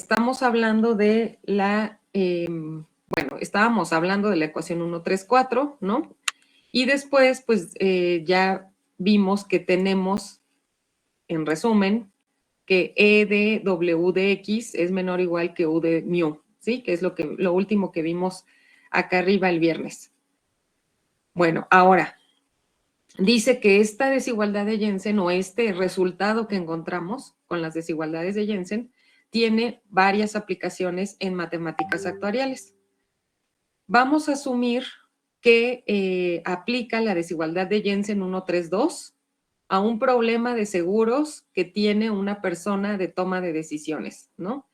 estamos hablando de estábamos hablando de la ecuación 1, 3, 4, ¿no? Y después, pues, ya vimos que tenemos, en resumen, que E de W de X es menor o igual que U de mu, ¿sí? Que es lo último que vimos acá arriba el viernes. Bueno, ahora, dice que esta desigualdad de Jensen o este resultado que encontramos con las desigualdades de Jensen tiene varias aplicaciones en matemáticas actuariales. Vamos a asumir que aplica la desigualdad de Jensen 132 a un problema de seguros que tiene una persona de toma de decisiones, ¿no?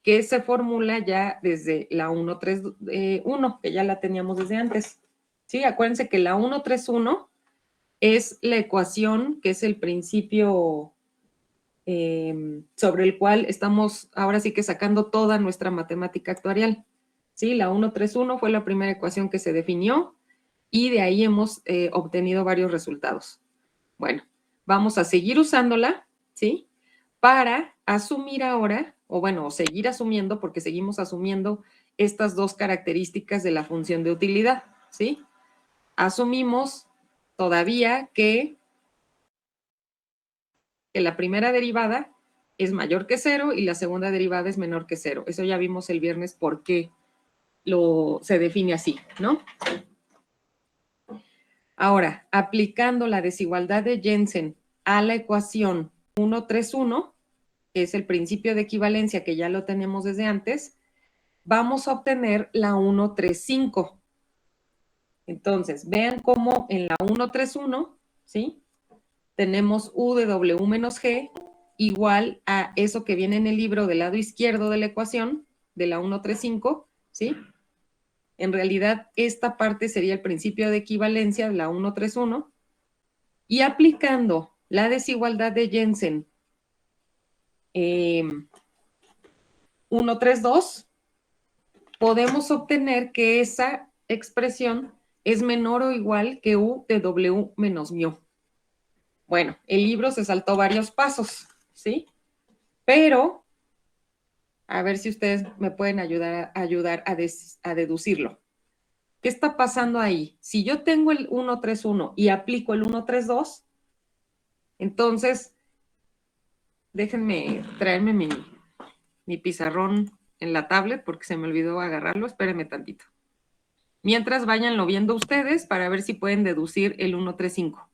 Que se formula ya desde la 131, que ya la teníamos desde antes. Sí, acuérdense que la 131 es la ecuación que es el principio sobre el cual estamos ahora sí que sacando toda nuestra matemática actuarial. ¿Sí? La 131 fue la primera ecuación que se definió y de ahí hemos obtenido varios resultados. Bueno, vamos a seguir usándola, ¿sí? Para asumir ahora, o bueno, seguir asumiendo, porque seguimos asumiendo estas dos características de la función de utilidad, ¿sí? Asumimos todavía que la primera derivada es mayor que 0 y la segunda derivada es menor que 0. Eso ya vimos el viernes por qué se define así, ¿no? Ahora, aplicando la desigualdad de Jensen a la ecuación 131, que es el principio de equivalencia que ya lo tenemos desde antes, vamos a obtener la 135. Entonces, vean cómo en la 131, ¿sí? Tenemos U de W menos G igual a eso que viene en el libro del lado izquierdo de la ecuación, de la 135, ¿sí? En realidad, esta parte sería el principio de equivalencia de la 131, y aplicando la desigualdad de Jensen 132, podemos obtener que esa expresión es menor o igual que U de W menos mu. Bueno, el libro se saltó varios pasos, ¿sí? Pero, a ver si ustedes me pueden ayudar a deducirlo. ¿Qué está pasando ahí? Si yo tengo el 131 y aplico el 132, entonces, déjenme traerme mi pizarrón en la tablet porque se me olvidó agarrarlo. Espérenme tantito. Mientras, váyanlo viendo ustedes para ver si pueden deducir el 135.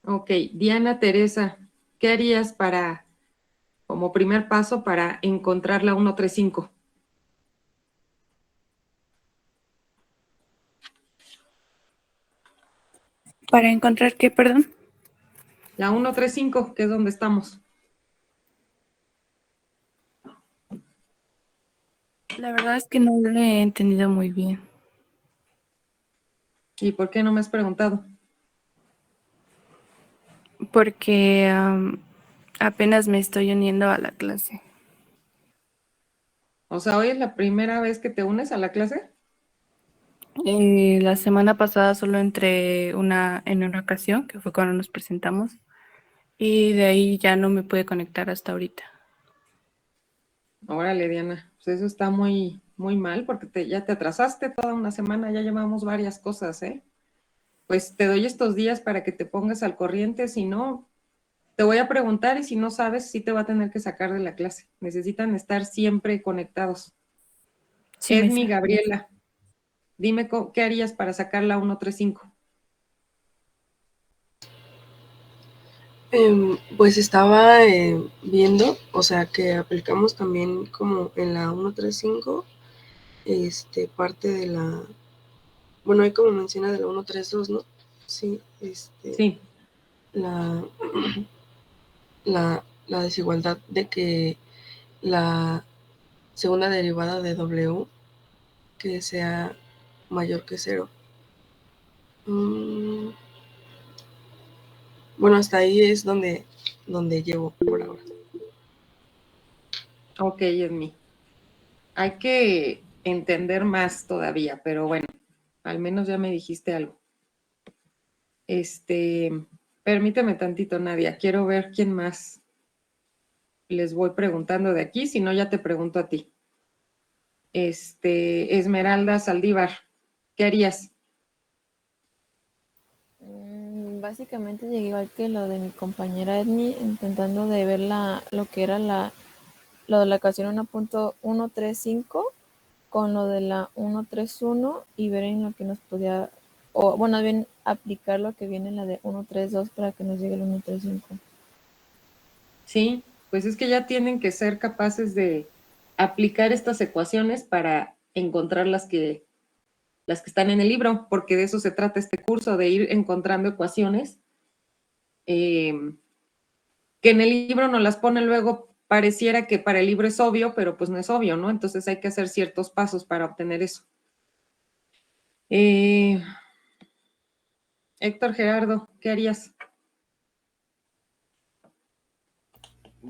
Ok, Diana Teresa, ¿qué harías como primer paso para encontrar la 135? ¿Para encontrar qué, perdón? La 135, que es donde estamos. La verdad es que no lo he entendido muy bien. ¿Y por qué no me has preguntado? Porque apenas me estoy uniendo a la clase. O sea, ¿hoy es la primera vez que te unes a la clase? La semana pasada solo entré en una ocasión, que fue cuando nos presentamos, y de ahí ya no me pude conectar hasta ahorita. Órale, Diana, pues eso está muy, muy mal porque ya te atrasaste toda una semana, ya llevamos varias cosas, ¿eh? pues te doy estos días para que te pongas al corriente, si no, te voy a preguntar y si no sabes, sí te va a tener que sacar de la clase. Necesitan estar siempre conectados. Sí, Edmi, maestra. Gabriela, dime qué harías para sacar la 135. Pues estaba viendo, o sea, que aplicamos también como en la 135, parte de la, bueno, hay como menciona de la 132, ¿no? Sí, Sí. la, la desigualdad de que la segunda derivada de W que sea mayor que 0. Bueno, hasta ahí es donde llevo por ahora. Ok, Edmi. Hay que entender más todavía, pero bueno, al menos ya me dijiste algo. Permíteme tantito, Nadia. Quiero ver quién más les voy preguntando de aquí, si no ya te pregunto a ti. Esmeralda Saldívar, ¿qué harías? Básicamente llegué igual que lo de mi compañera Edmi, intentando de ver lo que era lo de la ecuación 1.135 con lo de la 131 y ver en lo que nos podía, o bueno, bien aplicar lo que viene en la de 132 para que nos llegue el 135. Sí, pues es que ya tienen que ser capaces de aplicar estas ecuaciones para encontrar las que están en el libro, porque de eso se trata este curso, de ir encontrando ecuaciones que en el libro nos las pone luego, pareciera que para el libro es obvio, pero pues no es obvio, ¿no? Entonces hay que hacer ciertos pasos para obtener eso. Héctor Gerardo, ¿qué harías?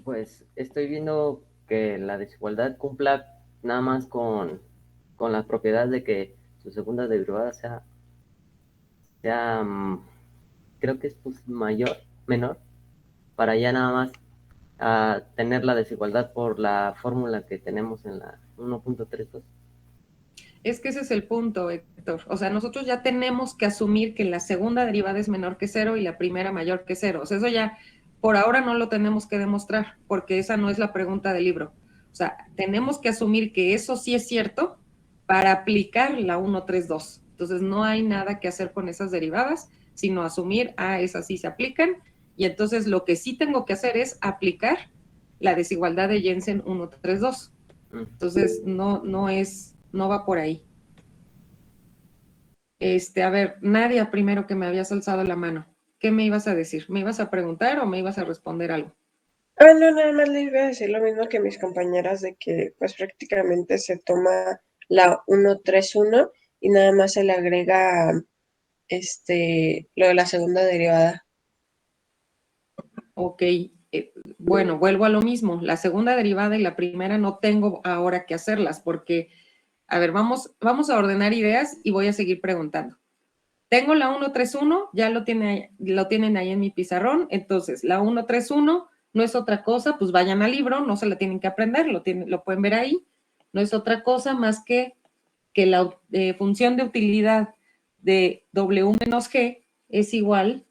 Pues estoy viendo que la desigualdad cumpla nada más con la propiedad de que su segunda derivada sea creo que es pues menor, para ya nada más tener la desigualdad por la fórmula que tenemos en la 1.32. Es que ese es el punto, Héctor. O sea, nosotros ya tenemos que asumir que la segunda derivada es menor que 0 y la primera mayor que 0. O sea, eso ya por ahora no lo tenemos que demostrar, porque esa no es la pregunta del libro. O sea, tenemos que asumir que eso sí es cierto para aplicar la 132. Entonces, no hay nada que hacer con esas derivadas, sino asumir, esas sí se aplican. Y entonces lo que sí tengo que hacer es aplicar la desigualdad de Jensen 132. Entonces, no va por ahí. A ver, Nadia, primero que me habías alzado la mano. ¿Qué me ibas a decir? ¿Me ibas a preguntar o me ibas a responder algo? No, nada más le iba a decir lo mismo que mis compañeras, de que pues prácticamente se toma la 131 y nada más se le agrega lo de la segunda derivada. Ok, bueno, vuelvo a lo mismo. La segunda derivada y la primera no tengo ahora que hacerlas porque, a ver, vamos a ordenar ideas y voy a seguir preguntando. Tengo la 131, ya lo tienen ahí en mi pizarrón, entonces la 131 no es otra cosa, pues vayan al libro, no se la tienen que aprender, lo pueden ver ahí, no es otra cosa más que la función de utilidad de W menos G es igual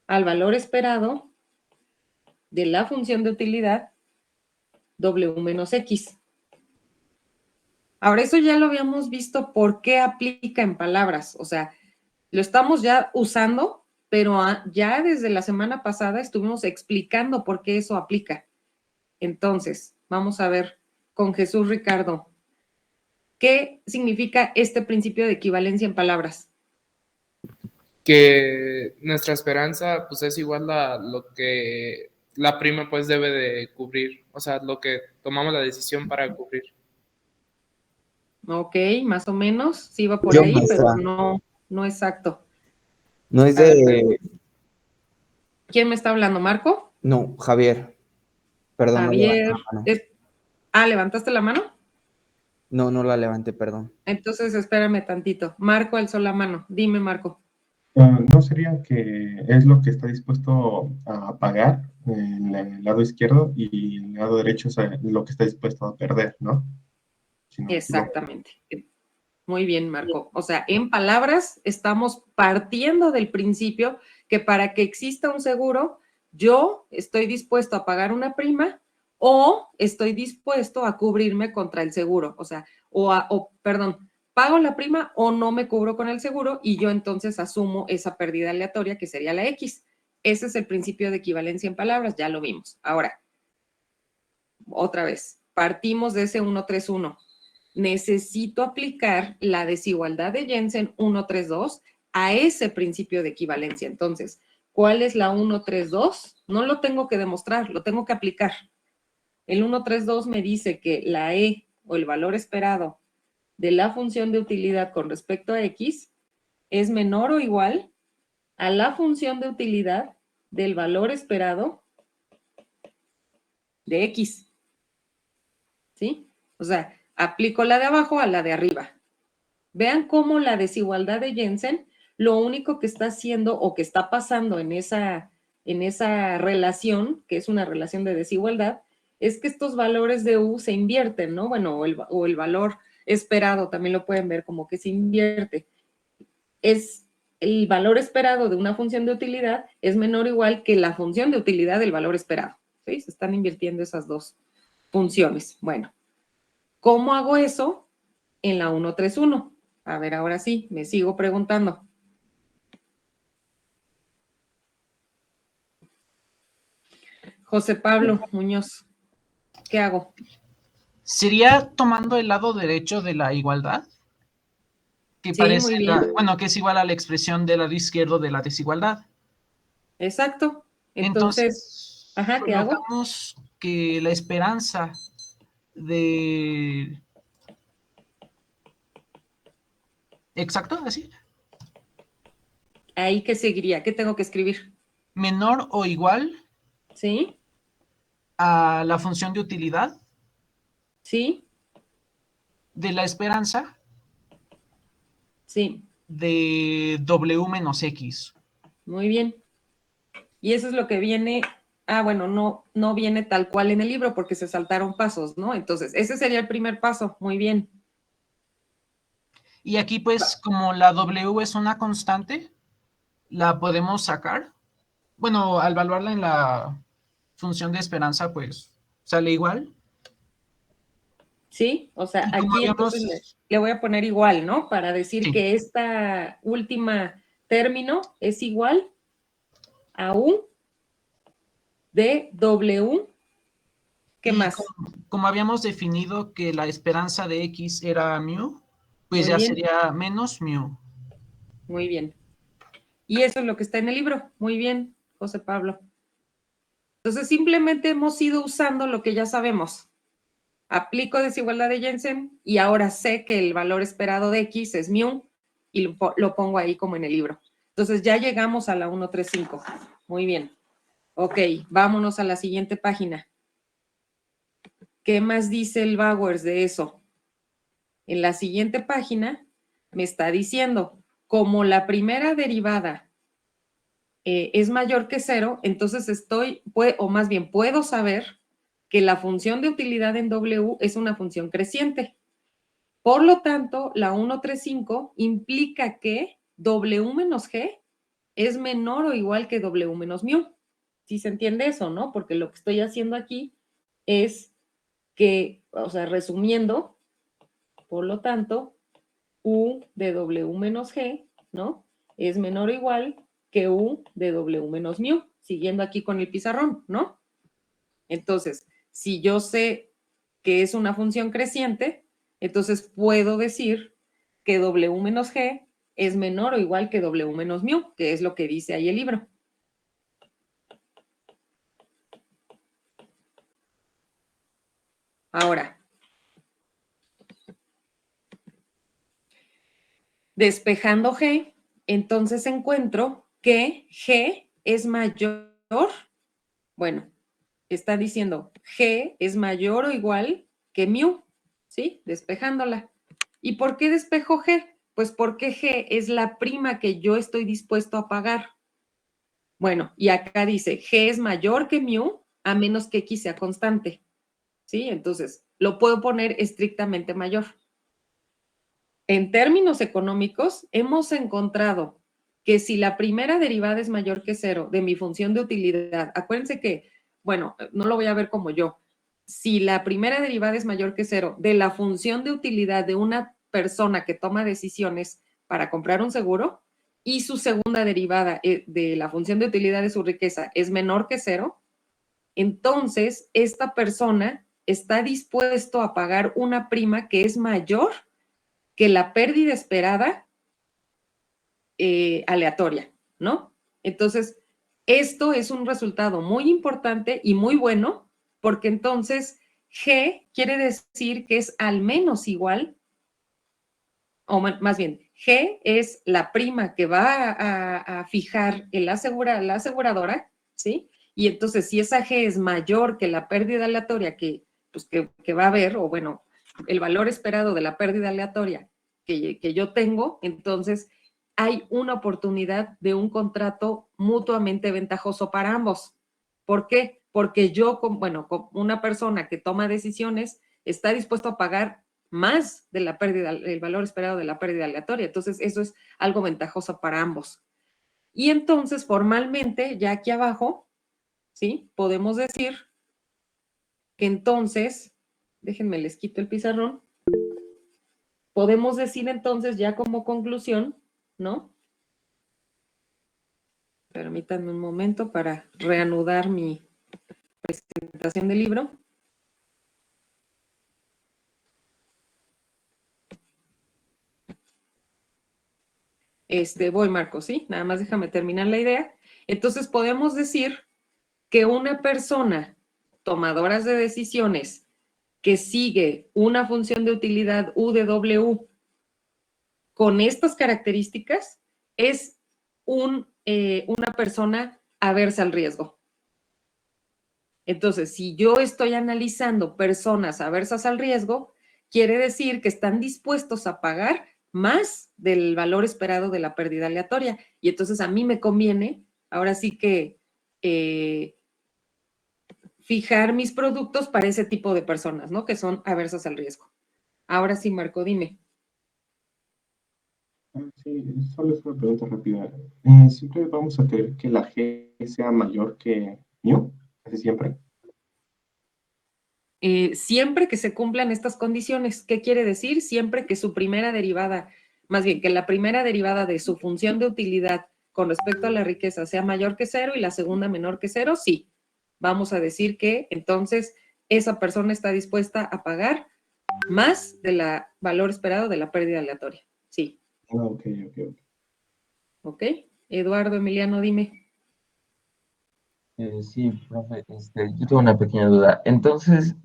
al valor esperado de la función de utilidad W menos X. Ahora, eso ya lo habíamos visto por qué aplica en palabras, o sea, lo estamos ya usando, pero ya desde la semana pasada estuvimos explicando por qué eso aplica. Entonces, vamos a ver con Jesús Ricardo, ¿qué significa este principio de equivalencia en palabras? Que nuestra esperanza pues es igual a lo que la prima pues debe de cubrir, o sea, lo que tomamos la decisión para cubrir. Ok, más o menos, sí va por Yo, ahí, pero maestra, no exacto. no es A ver, de... ¿quién me está hablando? ¿Marco? No, Javier, perdón, no levanté Javier. la mano. ¿Levantaste la mano? No, no la levanté, perdón. Entonces, espérame tantito. Marco alzó la mano. Dime, Marco. ¿No sería que es lo que está dispuesto a pagar en el lado izquierdo y el lado derecho es lo que está dispuesto a perder, ¿no? Si no me equivoco. Exactamente. Muy bien, Marco. O sea, en palabras, estamos partiendo del principio que para que exista un seguro, yo estoy dispuesto a pagar una prima o estoy dispuesto a cubrirme contra el seguro. O sea, perdón, pago la prima o no me cubro con el seguro y yo entonces asumo esa pérdida aleatoria que sería la X. Ese es el principio de equivalencia en palabras, ya lo vimos. Ahora, otra vez, partimos de ese 131. Necesito aplicar la desigualdad de Jensen 132 a ese principio de equivalencia. Entonces, ¿cuál es la 132? No lo tengo que demostrar, lo tengo que aplicar. El 132 me dice que la E o el valor esperado de la función de utilidad con respecto a X es menor o igual a la función de utilidad del valor esperado de X. ¿Sí? O sea, aplico la de abajo a la de arriba. Vean cómo la desigualdad de Jensen, lo único que está haciendo o que está pasando en esa relación, que es una relación de desigualdad, es que estos valores de U se invierten, ¿no? Bueno, o el valor esperado también lo pueden ver como que se invierte. Es el valor esperado de una función de utilidad es menor o igual que la función de utilidad del valor esperado. ¿Sí? Se están invirtiendo esas dos funciones. Bueno, ¿cómo hago eso en la 131? A ver, ahora sí, me sigo preguntando. José Pablo Muñoz, ¿qué hago? ¿Sería tomando el lado derecho de la igualdad? Que Sí, parece, muy bien. que es igual a la expresión del lado izquierdo de la desigualdad. Exacto. Entonces, ajá, ¿qué hago? colocamos que la esperanza de... Exacto, así. Ahí, ¿qué seguiría? ¿Qué tengo que escribir? Menor o igual ¿Sí? a la función de utilidad ¿Sí? de la esperanza Sí. de W menos X. Muy bien. Y eso es lo que viene, bueno, no viene tal cual en el libro porque se saltaron pasos, ¿no? Entonces, ese sería el primer paso. Muy bien. Y aquí, pues, como la W es una constante, la podemos sacar. Bueno, al evaluarla en la función de esperanza, pues, sale igual. ¿Sí? O sea, Y como aquí habíamos... entonces le voy a poner igual, ¿no? Para decir Sí. que esta última término es igual a U de W. ¿Qué Y más? como habíamos definido que la esperanza de X era mu, pues Muy ya bien, sería menos mu. muy bien. Y eso es lo que está en el libro. Muy bien, José Pablo. Entonces, simplemente hemos ido usando lo que ya sabemos. Aplico desigualdad de Jensen y ahora sé que el valor esperado de X es mu y lo pongo ahí como en el libro. Entonces, ya llegamos a la 135. Muy bien. Ok, vámonos a la siguiente página. ¿Qué más dice el Bowers de eso? En la siguiente página me está diciendo, como la primera derivada es mayor que 0, entonces o más bien puedo saber que la función de utilidad en W es una función creciente. Por lo tanto, la 135 implica que W menos G es menor o igual que W menos mu. ¿Sí se entiende eso, no? Porque lo que estoy haciendo aquí es que, o sea, resumiendo, por lo tanto, U de W menos G, ¿no? Es menor o igual que U de W menos mu, siguiendo aquí con el pizarrón, ¿no? Entonces, si yo sé que es una función creciente, entonces puedo decir que W menos G es menor o igual que W menos mu, que es lo que dice ahí el libro. Ahora, despejando G, entonces encuentro que G es mayor, bueno, está diciendo G es mayor o igual que mu, ¿sí? Despejándola. ¿Y por qué despejo G? Pues porque G es la prima que yo estoy dispuesto a pagar. Bueno, y acá dice G es mayor que mu a menos que X sea constante, ¿sí? Entonces, lo puedo poner estrictamente mayor. en términos económicos, hemos encontrado que si la primera derivada es mayor que 0 de mi función de utilidad, acuérdense que, bueno, no lo voy a ver como yo, si la primera derivada es mayor que 0 de la función de utilidad de una persona que toma decisiones para comprar un seguro y su segunda derivada de la función de utilidad de su riqueza es menor que 0, entonces esta persona está dispuesto a pagar una prima que es mayor que la pérdida esperada aleatoria, ¿no? Entonces, esto es un resultado muy importante y muy bueno, porque entonces G quiere decir que es al menos igual, o más bien, G es la prima que va a fijar la aseguradora, ¿sí? Y entonces, si esa G es mayor que la pérdida aleatoria pues, que va a haber, o bueno, el valor esperado de la pérdida aleatoria que yo tengo, entonces hay una oportunidad de un contrato mutuamente ventajoso para ambos. ¿Por qué? Porque yo, bueno, como una persona que toma decisiones, está dispuesto a pagar más de la pérdida, el valor esperado de la pérdida aleatoria. Entonces, eso es algo ventajoso para ambos. Y entonces, formalmente, ya aquí abajo, ¿sí? Podemos decir que entonces, déjenme les quito el pizarrón, podemos decir entonces ya como conclusión, ¿no? Permítanme un momento para reanudar mi presentación del libro. Voy, Marco, ¿sí? Nada más déjame terminar la idea. Entonces, podemos decir que una persona tomadora de decisiones que sigue una función de utilidad U de W con estas características es una persona aversa al riesgo. Entonces, si yo estoy analizando personas aversas al riesgo, quiere decir que están dispuestos a pagar más del valor esperado de la pérdida aleatoria. Y entonces a mí me conviene, ahora sí que, fijar mis productos para ese tipo de personas, ¿no? Que son aversas al riesgo. Ahora sí, Marco, dime. Sí, solo es una pregunta rápida. ¿Siempre vamos a querer que la G sea mayor que mu? ¿Casi siempre? Siempre que se cumplan estas condiciones. ¿Qué quiere decir? Siempre que su primera derivada, más bien que la primera derivada de su función de utilidad con respecto a la riqueza sea mayor que 0 y la segunda menor que 0, sí. Vamos a decir que entonces esa persona está dispuesta a pagar más del valor esperado de la pérdida aleatoria. Sí. Ok. ¿Ok? Eduardo, Emiliano, dime. Sí, profe, yo tengo una pequeña duda. Entonces,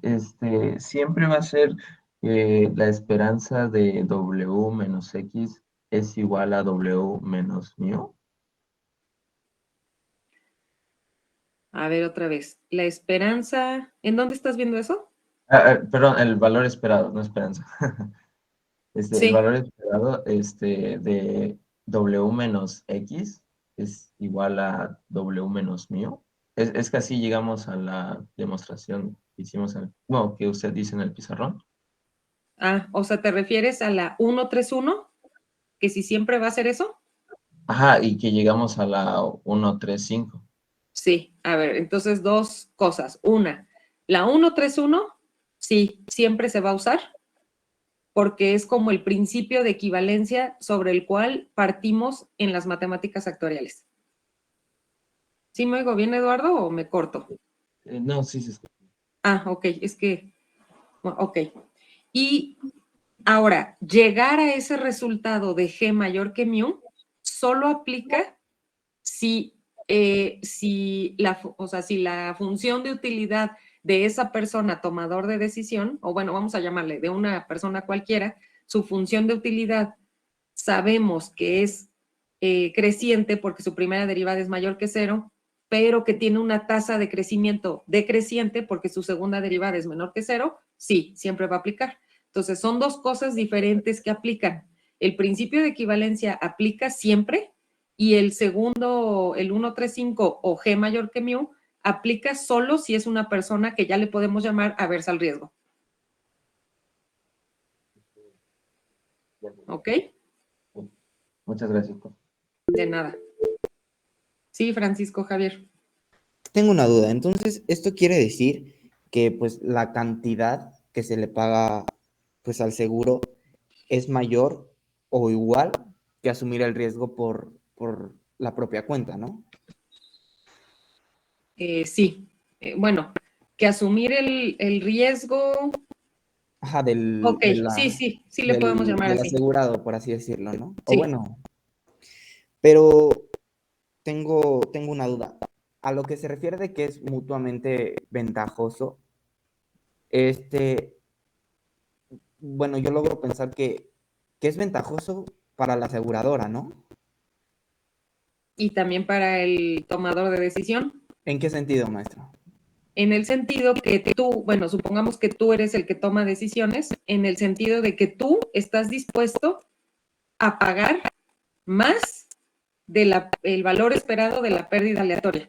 siempre va a ser la esperanza de W menos X es igual a W menos mu. A ver, otra vez. La esperanza, ¿en dónde estás viendo eso? Perdón, el valor esperado, no esperanza. El Sí. valor esperado de W menos X es igual a W menos mu. Es que así llegamos a la demostración que hicimos, bueno, que usted dice en el pizarrón. Ah, o sea, ¿te refieres a la 131? ¿Que si siempre va a ser eso? Ajá, y que llegamos a la 135. Sí, a ver, entonces dos cosas. Una, la 131, sí, siempre se va a usar porque es como el principio de equivalencia sobre el cual partimos en las matemáticas actuariales. ¿Sí me oigo bien, Eduardo, o me corto? No, sí se escucha. Ah, ok, es que, ok. Y ahora, llegar a ese resultado de G mayor que mu solo aplica si la función de utilidad de esa persona tomador de decisión, o bueno, vamos a llamarle de una persona cualquiera, su función de utilidad sabemos que es creciente porque su primera derivada es mayor que 0, pero que tiene una tasa de crecimiento decreciente porque su segunda derivada es menor que 0, sí, siempre va a aplicar. Entonces, son dos cosas diferentes que aplican. El principio de equivalencia aplica siempre y el segundo, el 135 o G mayor que mu, aplica solo si es una persona que ya le podemos llamar aversa al riesgo. ¿Ok? Muchas gracias, profe. De nada. Sí, Francisco Javier. Tengo una duda. Entonces, esto quiere decir que pues la cantidad que se le paga pues al seguro es mayor o igual que asumir el riesgo por la propia cuenta, ¿no? Sí. Bueno, que asumir el riesgo. Ajá, Ok, sí le podemos llamar del así. asegurado, por así decirlo, ¿no? O Sí. bueno, pero tengo una duda. A lo que se refiere de que es mutuamente ventajoso, bueno, yo logro pensar que es ventajoso para la aseguradora, ¿no? Y también para el tomador de decisión. ¿En qué sentido, maestro? En el sentido que tú, bueno, supongamos que tú eres el que toma decisiones, en el sentido de que tú estás dispuesto a pagar más del valor esperado de la pérdida aleatoria,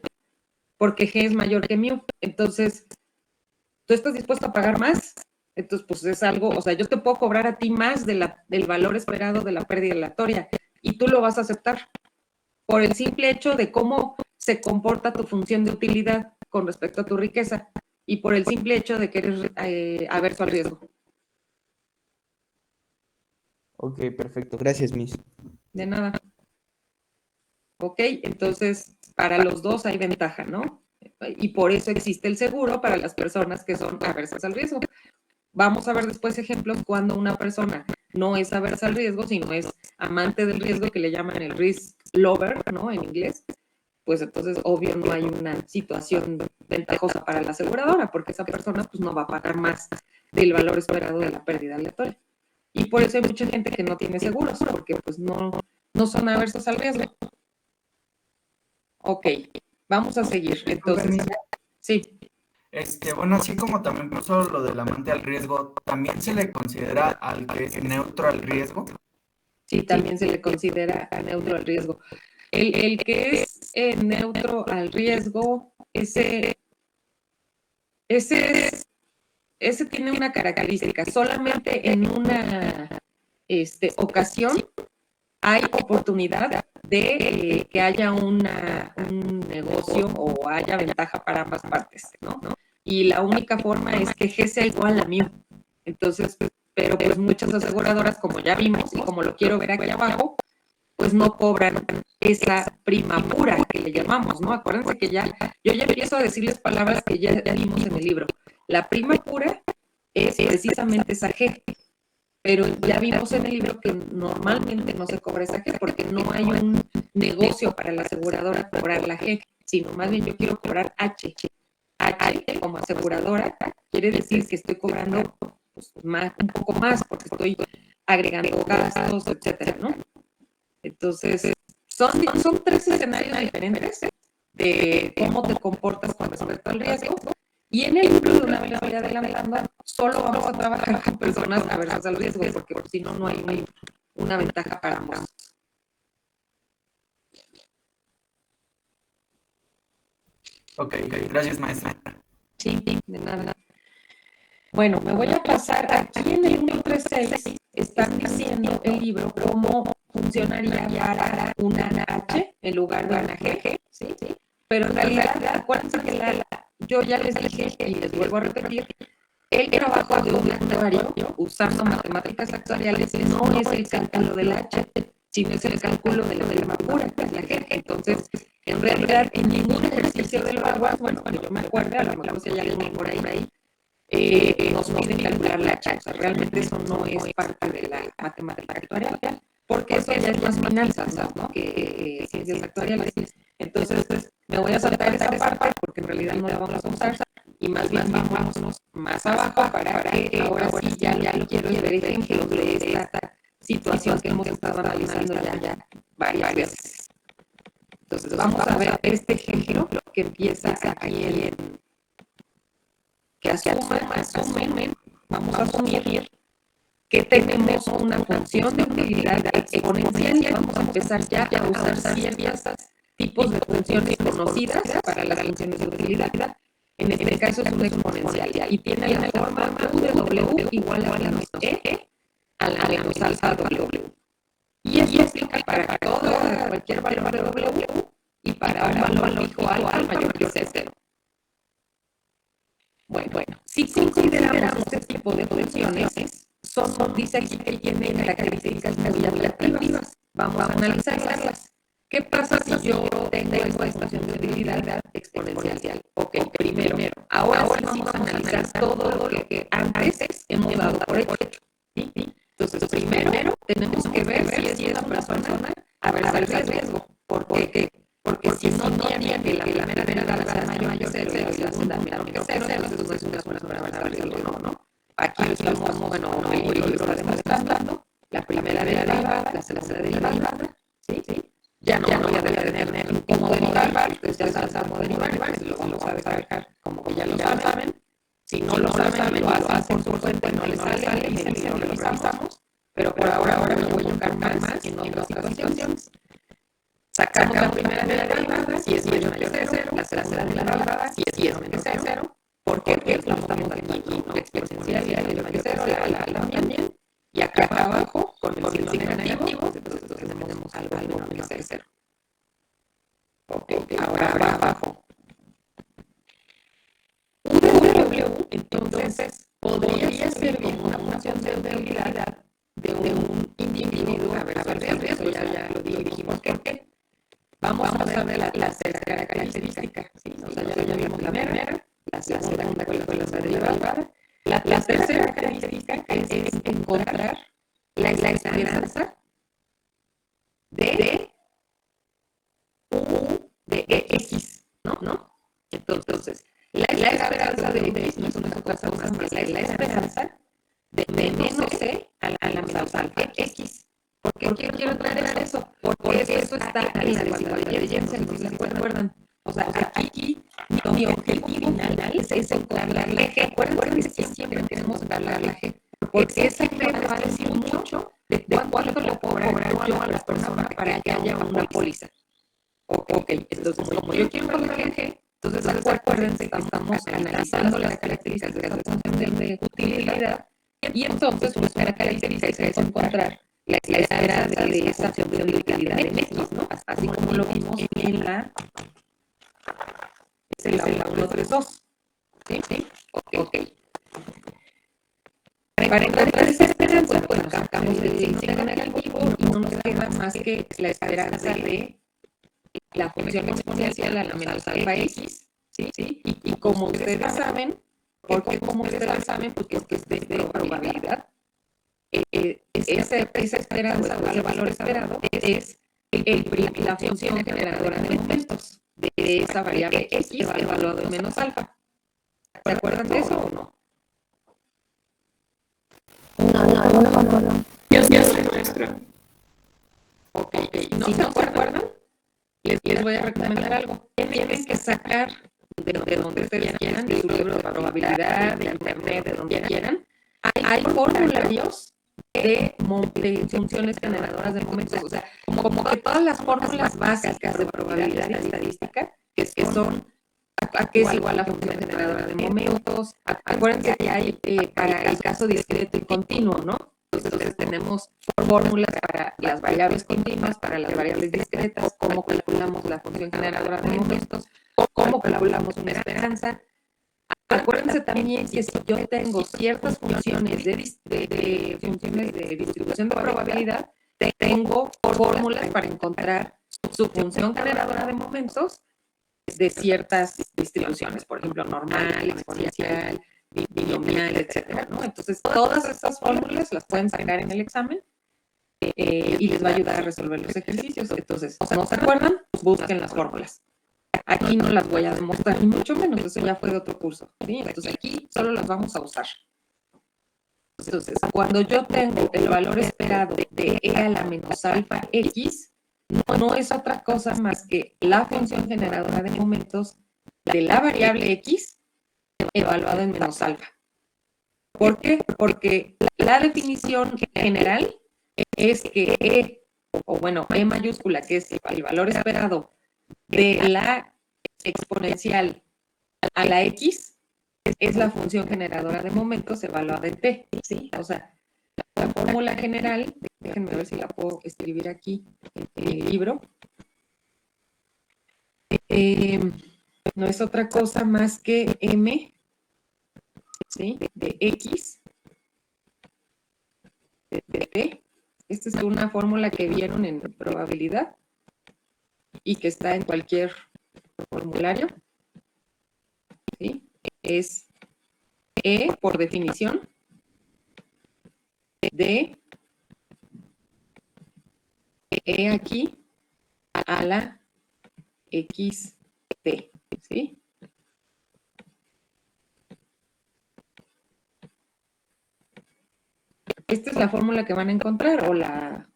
porque G es mayor que mu. Entonces, tú estás dispuesto a pagar más, entonces pues es algo, o sea, yo te puedo cobrar a ti más del valor esperado de la pérdida aleatoria y tú lo vas a aceptar por el simple hecho de cómo se comporta tu función de utilidad con respecto a tu riqueza y por el simple hecho de que eres averso al riesgo. Ok, perfecto. Gracias, Miss. De nada. Ok, entonces para los dos hay ventaja, ¿no? Y por eso existe el seguro para las personas que son aversas al riesgo. Vamos a ver después ejemplos cuando una persona no es aversa al riesgo, sino es amante del riesgo, que le llaman el risk lover, ¿no? En inglés. Pues entonces, obvio, no hay una situación ventajosa para la aseguradora, porque esa persona pues no va a pagar más del valor esperado de la pérdida aleatoria. Y por eso hay mucha gente que no tiene seguros, porque pues no son aversos al riesgo. Ok, vamos a seguir. Entonces, sí. Bueno, así como también puso lo del amante al riesgo, ¿también se le considera al que es neutro al riesgo? Sí, también se le considera neutro al riesgo. El que es neutro al riesgo, ese tiene una característica. Solamente en una ocasión hay oportunidad de que haya un negocio o haya ventaja para ambas partes, ¿no? Y la única forma es que G sea igual a mu. Entonces, pero pues muchas aseguradoras, como ya vimos y como lo quiero ver aquí abajo, pues no cobran esa prima pura que le llamamos, ¿no? Acuérdense que yo ya empiezo a decirles palabras que ya vimos en el libro. La prima pura es precisamente esa G, pero ya vimos en el libro que normalmente no se cobra esa G porque no hay un negocio para la aseguradora cobrar la G, sino más bien yo quiero cobrar H. H como aseguradora quiere decir que estoy cobrando pues, un poco más porque estoy agregando gastos, etcétera, ¿no? Entonces, son tres escenarios diferentes de cómo te comportas con respecto al riesgo. Y en el libro de Una vez voy adelantando, solo vamos a trabajar con personas aversas al riesgo, porque si no, no hay una ventaja para ambos. Ok, gracias, maestra. Sí, de nada. Bueno, me voy a pasar aquí en el 136, están diciendo el libro cómo funcionaría para una H en lugar de una G, ¿sí? Pero en realidad, acuérdense que yo ya les dije y les vuelvo a repetir, el trabajo de un actuario usando matemáticas actuariales no es el cálculo de la H, sino es el cálculo de la prima pura, que es la G. Entonces, en realidad, en ningún ejercicio del Baguas, bueno, que yo me acuerdo, a lo mejor si hay alguien por ahí, nos piden calcular la H. O sea, realmente eso no es parte de la matemática actuarial, porque eso ya es más finanzas, ¿no? Que ciencias actuariales. Entonces, me voy a saltar esa parte porque en realidad no la vamos a usar y más bien vámonos más abajo para que ahora sí ya lo quiero ver ejemplos de esta situación que hemos estado analizando ya varias veces. Entonces, vamos a ver este ejemplo que empieza aquí que asumen, vamos a asumir que tenemos una función de utilidad exponencial y vamos a empezar ya a usar ciertos tipos de funciones conocidas para las funciones de utilidad. En este caso es una exponencial y tiene la forma U de W igual a menos E a la menos alfa W. Y eso aplica para cualquier valor de W y para un valor fijo alfa mayor que 0. Bueno, si consideramos este tipo de funciones, dice aquí que tienen características muy atractivas. Vamos a analizarlas. ¿Qué pasa si yo tengo esta funcionalidad exponencial? Ok, primero, ahora sí vamos a analizar todo lo que antes hemos dado por hecho. ¿Sí? Entonces, primero tenemos que ver si es una persona aversa al riesgo. ¿Por qué? Porque si no tiene que la primera derivada sea mayor que 0 y la segunda menor que 0, entonces no es una persona aversa al riesgo, ¿no? Aquí estamos, bueno, el libro está demostrando la primera derivada, la segunda derivada, ¿sí? Ya no voy a tener cómo derivar, ustedes ya saben cómo derivar, si lo saben sacar, como que ya lo saben. Si no lo saben, lo hacen por su cuenta, no les sale, y se lo revisamos. Pero por ahora me voy a enfocar más en otras situaciones. Sacamos la primera derivada, si es mayor que 0, la segunda derivada, si es menor que 0. ¿Por qué? Porque lo estamos aquí, ¿no? Exponencial, y mayor que 0, la también. Y acá abajo, con el signo negativo, entonces tenemos algo menor que 0. Ok, ahora abajo. W, entonces, podría ser como una función de utilidad de un individuo. A ver, eso ya lo dijimos. ¿Por qué? Vamos a ver la tercera característica. ¿Sí? O sea, ya vimos la primera, la segunda con la derivada. La tercera característica es encontrar la esperanza de U de X, ¿no? Entonces, la esperanza de X no es una cosa más que la esperanza de menos C a la menos alfa X. ¿Por qué quiero traer eso? Porque eso está en la desigualdad de Jensen, si se acuerdan. O sea, aquí mi objetivo final es encontrar la G. Recuerden que siempre queremos encontrar la G. Porque esa G me va a decir mucho de cuánto le puedo cobrar yo a la persona para que haya una póliza. Ok, entonces como yo quiero encontrar la G, entonces acuérdense que estamos analizando las características de esa función de utilidad y entonces nuestra característica es encontrar la esperanza de esa función de utilidad en X, ¿no? Así como lo vimos en la 132. ¿Sí? Ok. Para encontrar esa esperanza, pues sacamos el signo negativo y no nos queda más que la esperanza de la función exponencial a la menos alfa X, ¿sí? Y como ustedes saben, porque es de probabilidad, esa esperanza o ese valor esperado es la función generadora de momentos de esa variable X evaluado en menos alfa. ¿Se acuerdan de eso o no? No. Ya se muestra. Ok, si no se acuerdan, les voy a recomendar algo. Tienen que sacar de donde ustedes quieran, de su libro de probabilidad, de internet, de donde quieran. Hay formularios de funciones generadoras de momentos. O sea, como que todas las fórmulas básicas de probabilidad y estadística, que son a qué es igual la función generadora de momentos. Acuérdense que hay para el caso discreto y continuo, ¿no? Entonces tenemos fórmulas para las variables continuas, para las variables discretas, cómo calculamos la función generadora de momentos, cómo calculamos una esperanza. Acuérdense también que si yo tengo ciertas funciones de funciones de distribución de probabilidad, tengo fórmulas para encontrar su función generadora de momentos de ciertas distribuciones, por ejemplo, normal, exponencial, binomial, etcétera, ¿no? Entonces, todas estas fórmulas las pueden sacar en el examen y les va a ayudar a resolver los ejercicios. Entonces, ¿no se acuerdan? Busquen las fórmulas. Aquí no las voy a demostrar, ni mucho menos, eso ya fue de otro curso, ¿sí? Entonces, aquí solo las vamos a usar. Entonces, cuando yo tengo el valor esperado de E a la menos alfa X, no es otra cosa más que la función generadora de momentos de la variable X evaluada en menos alfa. ¿Por qué? Porque la definición general es que E mayúscula, que es el valor esperado de la exponencial a la X, es la función generadora de momentos evaluada en P, ¿sí? O sea, fórmula general, déjenme ver si la puedo escribir aquí en el libro, no es otra cosa más que M, ¿sí?, de X, de T. Esta es una fórmula que vieron en probabilidad y que está en cualquier formulario, ¿sí? Es E por definición de E aquí a la XT, ¿sí? Esta es la fórmula que van a encontrar, o la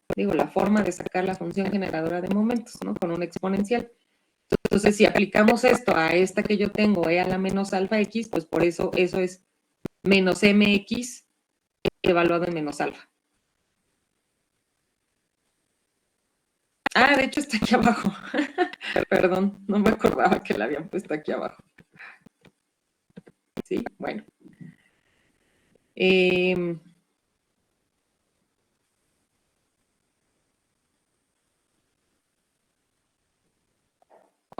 forma de sacar la función generadora de momentos, ¿no? Con una exponencial. Entonces, si aplicamos esto a esta que yo tengo, e a la menos alfa x, pues por eso es menos mx evaluado en menos alfa. Ah, de hecho está aquí abajo. Perdón, no me acordaba que la habían puesto aquí abajo. Sí, bueno.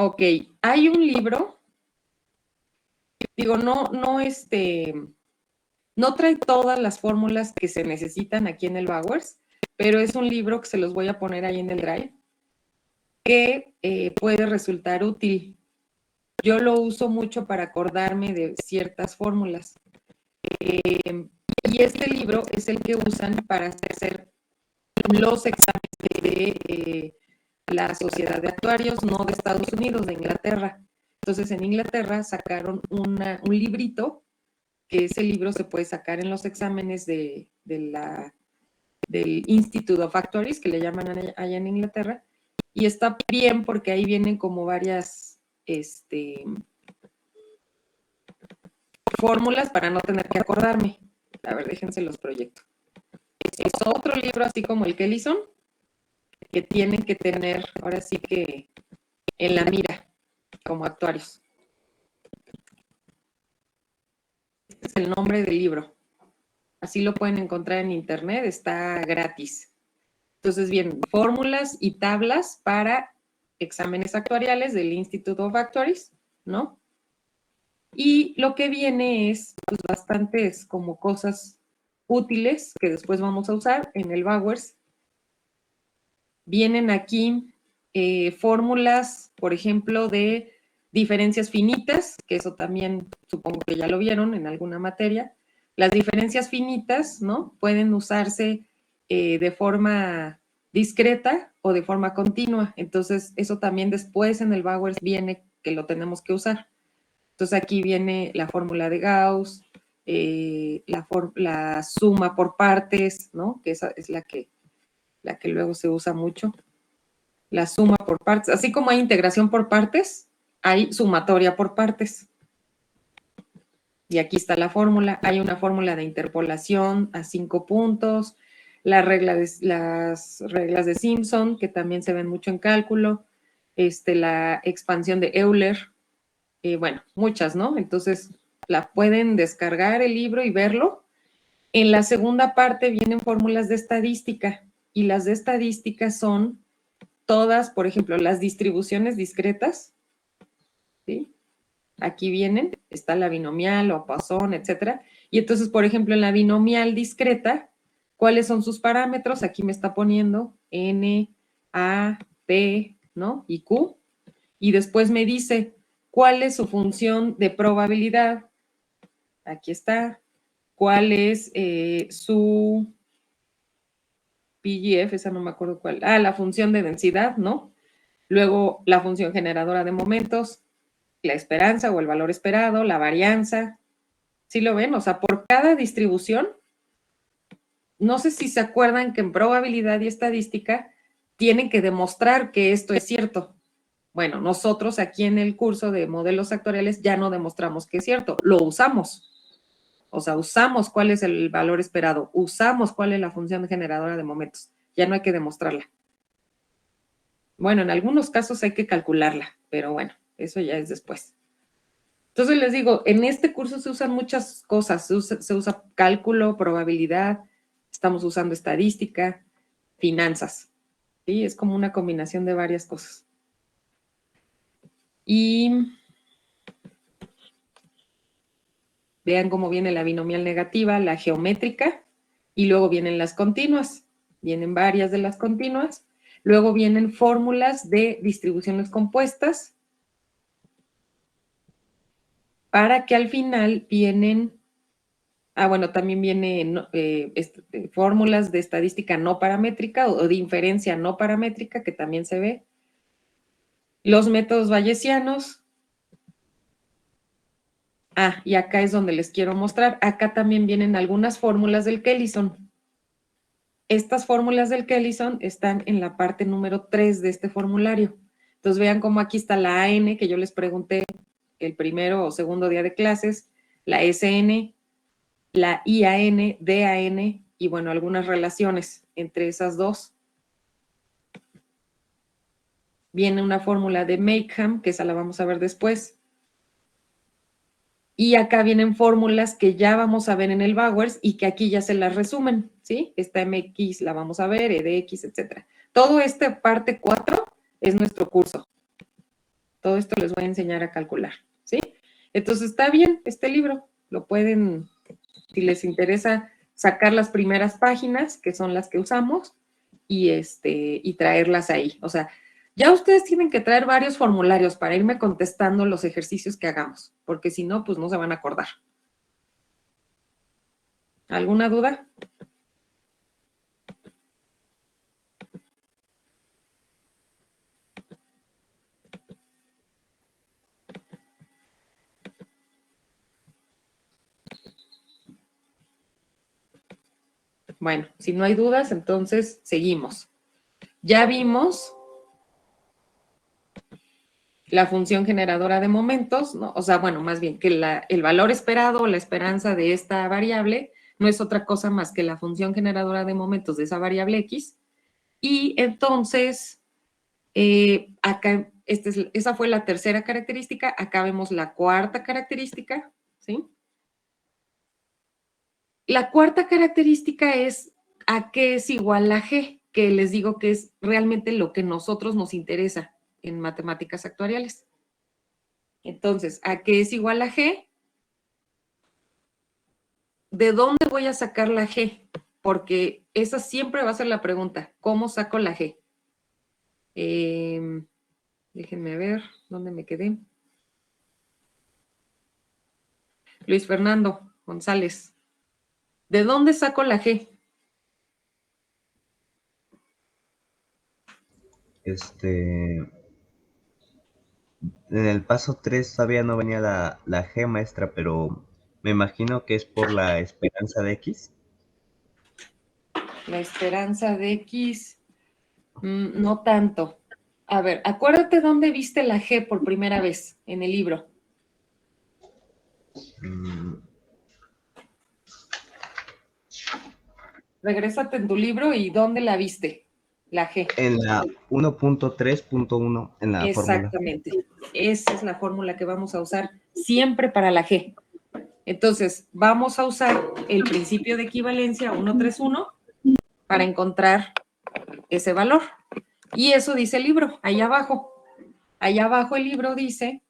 Ok, hay un libro, digo, no trae todas las fórmulas que se necesitan aquí en el Bowers, pero es un libro que se los voy a poner ahí en el Drive, que puede resultar útil. Yo lo uso mucho para acordarme de ciertas fórmulas. Y este libro es el que usan para hacer los exámenes de la Sociedad de Actuarios, no de Estados Unidos, de Inglaterra. Entonces, en Inglaterra sacaron un librito, que ese libro se puede sacar en los exámenes del Institute of Actuaries, que le llaman allá en Inglaterra, y está bien porque ahí vienen como varias fórmulas para no tener que acordarme. A ver, déjense los proyectos. Es otro libro así como el Kellison, que tienen que tener, ahora sí que en la mira, como actuarios. Este es el nombre del libro. Así lo pueden encontrar en internet, está gratis. Entonces, bien, fórmulas y tablas para exámenes actuariales del Institute of Actuaries, ¿no? Y lo que viene es, pues, bastantes como cosas útiles que después vamos a usar en el Bowers. Vienen aquí fórmulas, por ejemplo, de diferencias finitas, que eso también supongo que ya lo vieron en alguna materia. Las diferencias finitas, ¿no?, pueden usarse de forma discreta o de forma continua. Entonces, eso también después en el Bowers viene que lo tenemos que usar. Entonces, aquí viene la fórmula de Gauss, la suma por partes, ¿no?, que esa es la que luego se usa mucho. La suma por partes. Así como hay integración por partes, hay sumatoria por partes. Y aquí está la fórmula. Hay una fórmula de interpolación a 5 puntos, las reglas de Simpson, que también se ven mucho en cálculo, la expansión de Euler, bueno, muchas, ¿no? Entonces, la pueden descargar el libro y verlo. En la segunda parte vienen fórmulas de estadística, y las de estadística son todas, por ejemplo, las distribuciones discretas, ¿sí? Aquí vienen, está la binomial o Poisson, etcétera. Y entonces, por ejemplo, en la binomial discreta, ¿cuáles son sus parámetros? Aquí me está poniendo N, A, P, ¿no?, y Q. Y después me dice, ¿cuál es su función de probabilidad? Aquí está. ¿Cuál es su PGF? Esa no me acuerdo cuál. Ah, la función de densidad, ¿no? Luego, la función generadora de momentos, la esperanza o el valor esperado, la varianza. ¿Sí lo ven? O sea, por cada distribución, no sé si se acuerdan que en probabilidad y estadística tienen que demostrar que esto es cierto. Bueno, nosotros aquí en el curso de modelos actuariales ya no demostramos que es cierto, lo usamos. O sea, usamos cuál es el valor esperado, usamos cuál es la función generadora de momentos. Ya no hay que demostrarla. Bueno, en algunos casos hay que calcularla, pero bueno, eso ya es después. Entonces les digo, en este curso se usan muchas cosas, se usa cálculo, probabilidad, estamos usando estadística, finanzas, ¿sí? Es como una combinación de varias cosas. Y vean cómo viene la binomial negativa, la geométrica, y luego vienen las continuas. Vienen varias de las continuas. Luego vienen fórmulas de distribuciones compuestas, para que al final vienen, bueno, también vienen fórmulas de estadística no paramétrica o de inferencia no paramétrica, que también se ve. Los métodos bayesianos. Y acá es donde les quiero mostrar. Acá también vienen algunas fórmulas del Kellison. Estas fórmulas del Kellison están en la parte número 3 de este formulario. Entonces vean cómo aquí está la AN, que yo les pregunté el primero o segundo día de clases, la SN, la IAN, DAN, y bueno, algunas relaciones entre esas dos. Viene una fórmula de Makeham, que esa la vamos a ver después. Y acá vienen fórmulas que ya vamos a ver en el Bowers y que aquí ya se las resumen, ¿sí? Esta MX la vamos a ver, EDX, etcétera. Todo este parte 4 es nuestro curso. Todo esto les voy a enseñar a calcular, ¿sí? Entonces está bien este libro. Lo pueden, si les interesa, sacar las primeras páginas, que son las que usamos, y traerlas ahí. O sea, ya ustedes tienen que traer varios formularios para irme contestando los ejercicios que hagamos, porque si no, pues no se van a acordar. ¿Alguna duda? Bueno, si no hay dudas, entonces seguimos. Ya vimos la función generadora de momentos, ¿no? O sea, bueno, más bien que el valor esperado o la esperanza de esta variable no es otra cosa más que la función generadora de momentos de esa variable X. Y entonces, acá, esa fue la tercera característica. Acá vemos la cuarta característica, ¿sí? La cuarta característica es a qué es igual la G, que les digo que es realmente lo que nosotros nos interesa en matemáticas actuariales. Entonces, ¿a qué es igual la G? ¿De dónde voy a sacar la G? Porque esa siempre va a ser la pregunta. ¿Cómo saco la G? Déjenme ver dónde me quedé. Luis Fernando González. ¿De dónde saco la G? En el paso 3 todavía no venía la G, maestra, pero me imagino que es por la esperanza de X. La esperanza de X, no tanto. A ver, acuérdate dónde viste la G por primera vez en el libro. Regrésate en tu libro y ¿dónde la viste? La G. En la 1.3.1, en la fórmula. Exactamente. Esa es la fórmula que vamos a usar siempre para la G. Entonces, vamos a usar el principio de equivalencia 131 para encontrar ese valor. Y eso dice el libro, ahí abajo. Allá abajo el libro dice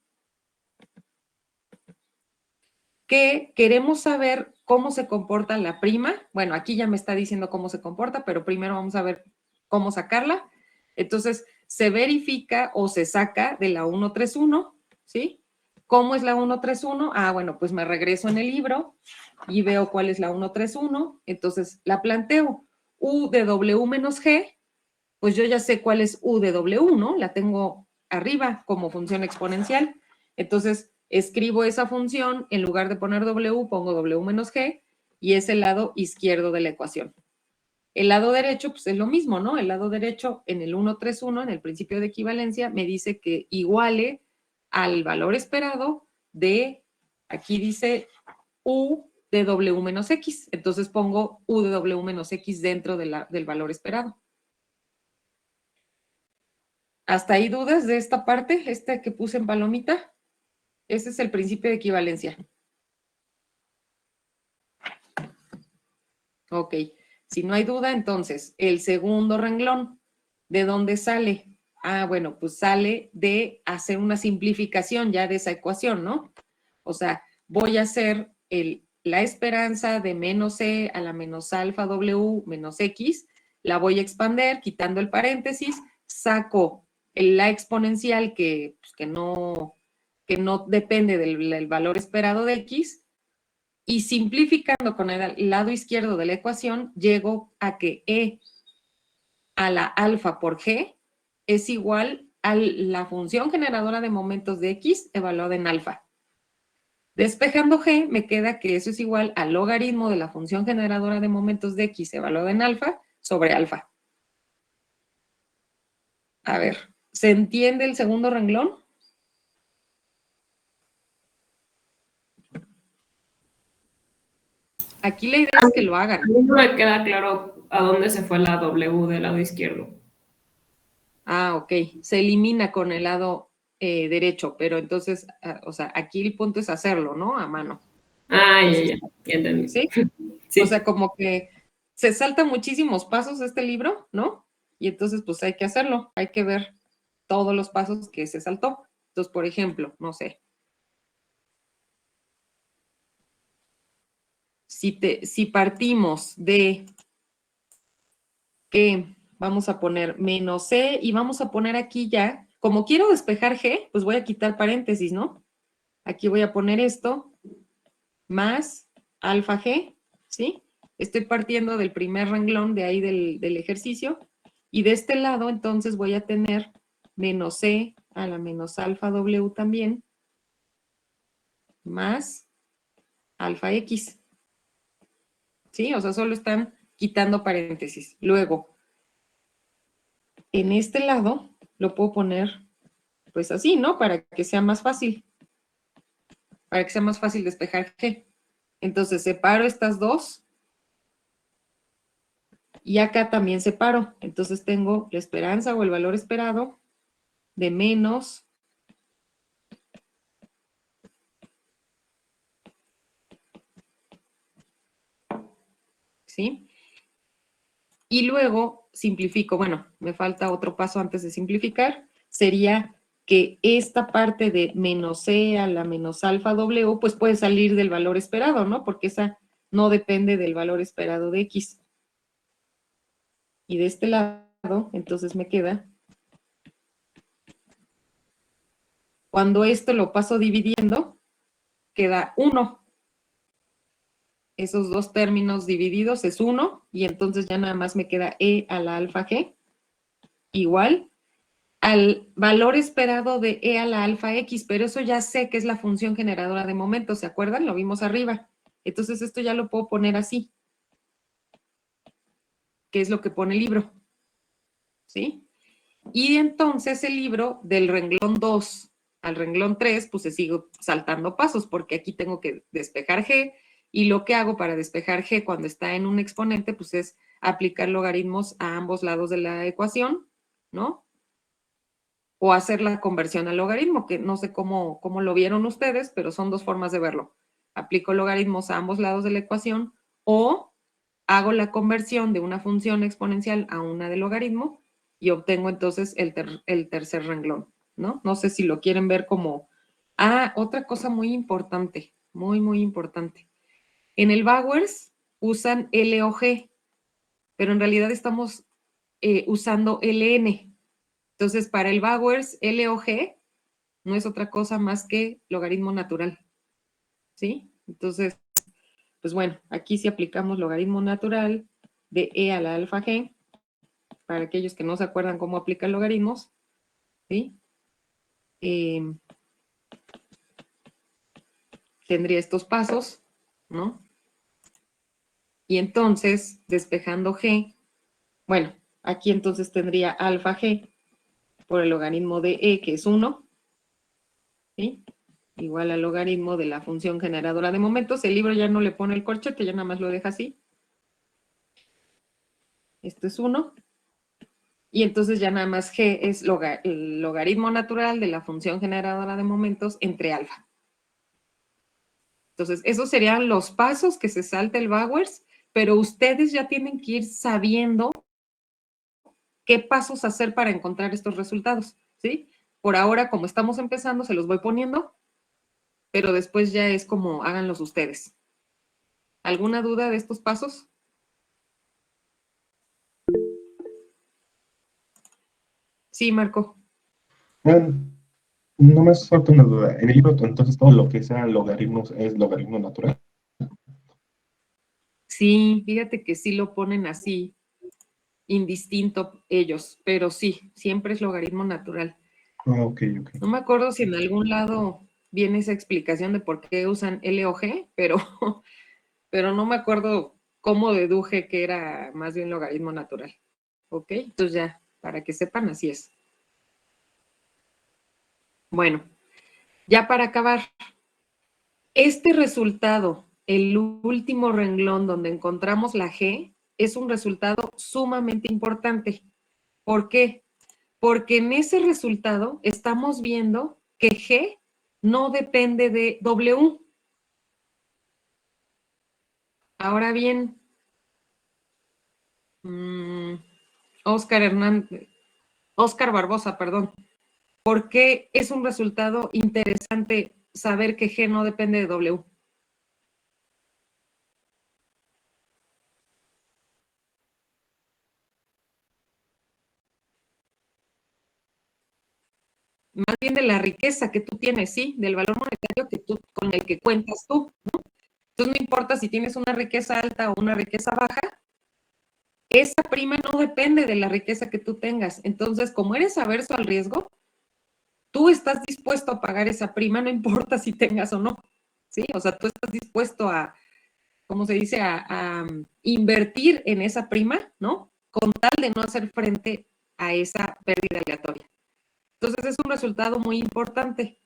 que queremos saber cómo se comporta la prima. Bueno, aquí ya me está diciendo cómo se comporta, pero primero vamos a ver cómo sacarla. Entonces, se verifica o se saca de la 131, ¿sí? ¿Cómo es la 131? Bueno, pues me regreso en el libro y veo cuál es la 131. Entonces, la planteo. U de W menos G, pues yo ya sé cuál es U de W, ¿no? La tengo arriba como función exponencial. Entonces, escribo esa función, en lugar de poner W, pongo W menos G, y es el lado izquierdo de la ecuación. El lado derecho, pues es lo mismo, ¿no? El lado derecho en el 131, en el principio de equivalencia, me dice que iguale al valor esperado de, aquí dice U de W menos X. Entonces pongo U de W menos X dentro de del valor esperado. ¿Hasta ahí dudas de esta parte? Esta que puse en palomita. Ese es el principio de equivalencia. Ok. Si no hay duda, entonces, el segundo renglón, ¿de dónde sale? Ah, bueno, pues sale de hacer una simplificación ya de esa ecuación, ¿no? O sea, voy a hacer la esperanza de menos e a la menos alfa w menos x, la voy a expander quitando el paréntesis, saco la exponencial pues, que no depende del valor esperado de x, y simplificando con el lado izquierdo de la ecuación, llego a que e a la alfa por g es igual a la función generadora de momentos de x evaluada en alfa. Despejando g, me queda que eso es igual al logaritmo de la función generadora de momentos de x evaluada en alfa sobre alfa. A ver, ¿se entiende el segundo renglón? Aquí la idea es que lo hagan. A mí no me queda claro a dónde se fue la W del lado izquierdo. Ah, ok. Se elimina con el lado derecho, pero entonces, o sea, aquí el punto es hacerlo, ¿no? A mano. Ah, ya entendí. ¿Sí? Sí. O sea, como que se salta muchísimos pasos este libro, ¿no? Y entonces, pues hay que hacerlo, hay que ver todos los pasos que se saltó. Entonces, por ejemplo, no sé. Si partimos de que vamos a poner menos c y vamos a poner aquí ya, como quiero despejar g, pues voy a quitar paréntesis, ¿no? Aquí voy a poner esto más alfa g, ¿sí? Estoy partiendo del primer renglón de ahí del ejercicio, y de este lado entonces voy a tener menos c a la menos alfa w también, más alfa x, ¿sí? O sea, solo están quitando paréntesis. Luego, en este lado lo puedo poner pues así, ¿no? Para que sea más fácil. Para que sea más fácil despejar g. Entonces separo estas dos. Y acá también separo. Entonces tengo la esperanza o el valor esperado de menos ¿sí? Y luego simplifico. Bueno, me falta otro paso antes de simplificar. Sería que esta parte de menos c a la menos alfa w, pues puede salir del valor esperado, ¿no? Porque esa no depende del valor esperado de x. Y de este lado, entonces me queda, cuando esto lo paso dividiendo, queda 1. Esos dos términos divididos es 1, y entonces ya nada más me queda e a la alfa g igual al valor esperado de e a la alfa x, pero eso ya sé que es la función generadora de momentos, ¿se acuerdan? Lo vimos arriba. Entonces esto ya lo puedo poner así, que es lo que pone el libro, ¿sí? Y entonces el libro del renglón 2 al renglón 3, pues se sigue saltando pasos, porque aquí tengo que despejar g, y lo que hago para despejar g cuando está en un exponente, pues es aplicar logaritmos a ambos lados de la ecuación, ¿no? O hacer la conversión al logaritmo, que no sé cómo lo vieron ustedes, pero son dos formas de verlo. Aplico logaritmos a ambos lados de la ecuación, o hago la conversión de una función exponencial a una de logaritmo, y obtengo entonces el tercer renglón, ¿no? No sé si lo quieren ver como... Ah, otra cosa muy importante, muy, muy importante. En el Bowers usan L o G, pero en realidad estamos usando LN. Entonces, para el Bowers, L o G no es otra cosa más que logaritmo natural, ¿sí? Entonces, pues bueno, aquí sí aplicamos logaritmo natural de e a la alfa g, para aquellos que no se acuerdan cómo aplican logaritmos, ¿sí? Tendría estos pasos, ¿no? Y entonces, despejando g, bueno, aquí entonces tendría alfa g por el logaritmo de e, que es 1, ¿sí? Igual al logaritmo de la función generadora de momentos. El libro ya no le pone el corchete, ya nada más lo deja así. Esto es 1. Y entonces ya nada más g es el logaritmo natural de la función generadora de momentos entre alfa. Entonces, esos serían los pasos que se salta el Bowers pero ustedes ya tienen que ir sabiendo qué pasos hacer para encontrar estos resultados, ¿sí? Por ahora, como estamos empezando, se los voy poniendo, pero después ya es como háganlos ustedes. ¿Alguna duda de estos pasos? Sí, Marco. No me falta una duda. En el libro, entonces, todo lo que sea logaritmos es logaritmo natural. Sí, fíjate que sí lo ponen así, indistinto ellos, pero sí, siempre es logaritmo natural. Ah, ok. No me acuerdo si en algún lado viene esa explicación de por qué usan L o G, pero no me acuerdo cómo deduje que era más bien logaritmo natural. ¿Ok? Entonces ya, para que sepan, así es. Bueno, ya para acabar, este resultado, el último renglón donde encontramos la G, es un resultado sumamente importante. ¿Por qué? Porque en ese resultado estamos viendo que G no depende de W. Ahora bien, Óscar Barbosa, perdón. ¿Por qué es un resultado interesante saber que G no depende de W? Más bien de la riqueza que tú tienes, sí, del valor monetario con el que cuentas tú, ¿no? Entonces no importa si tienes una riqueza alta o una riqueza baja, esa prima no depende de la riqueza que tú tengas. Entonces, como eres averso al riesgo, tú estás dispuesto a pagar esa prima, no importa si tengas o no, ¿sí? O sea, tú estás dispuesto a, ¿cómo se dice? A invertir en esa prima, ¿no? Con tal de no hacer frente a esa pérdida aleatoria. Entonces, es un resultado muy importante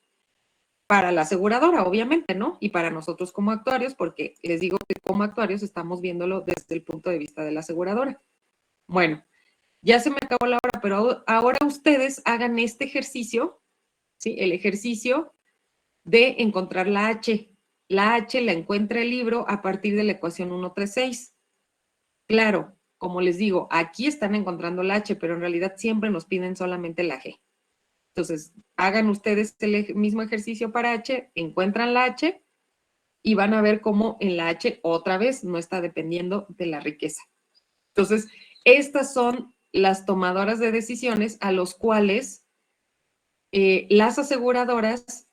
para la aseguradora, obviamente, ¿no? Y para nosotros como actuarios, porque les digo que como actuarios estamos viéndolo desde el punto de vista de la aseguradora. Bueno, ya se me acabó la hora, pero ahora ustedes hagan este ejercicio, ¿sí? El ejercicio de encontrar la H. La H la encuentra el libro a partir de la ecuación 136. Claro, como les digo, aquí están encontrando la H, pero en realidad siempre nos piden solamente la G. Entonces, hagan ustedes el mismo ejercicio para H, encuentran la H y van a ver cómo en la H otra vez no está dependiendo de la riqueza. Entonces, estas son las tomadoras de decisiones a los cuales las aseguradoras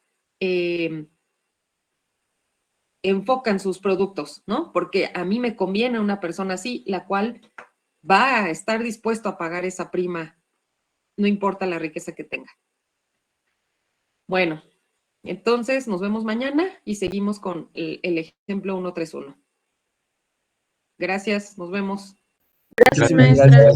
enfocan sus productos, ¿no? Porque a mí me conviene una persona así, la cual va a estar dispuesto a pagar esa prima, no importa la riqueza que tenga. Bueno, entonces nos vemos mañana y seguimos con el ejemplo 131. Gracias, nos vemos. Gracias, maestra.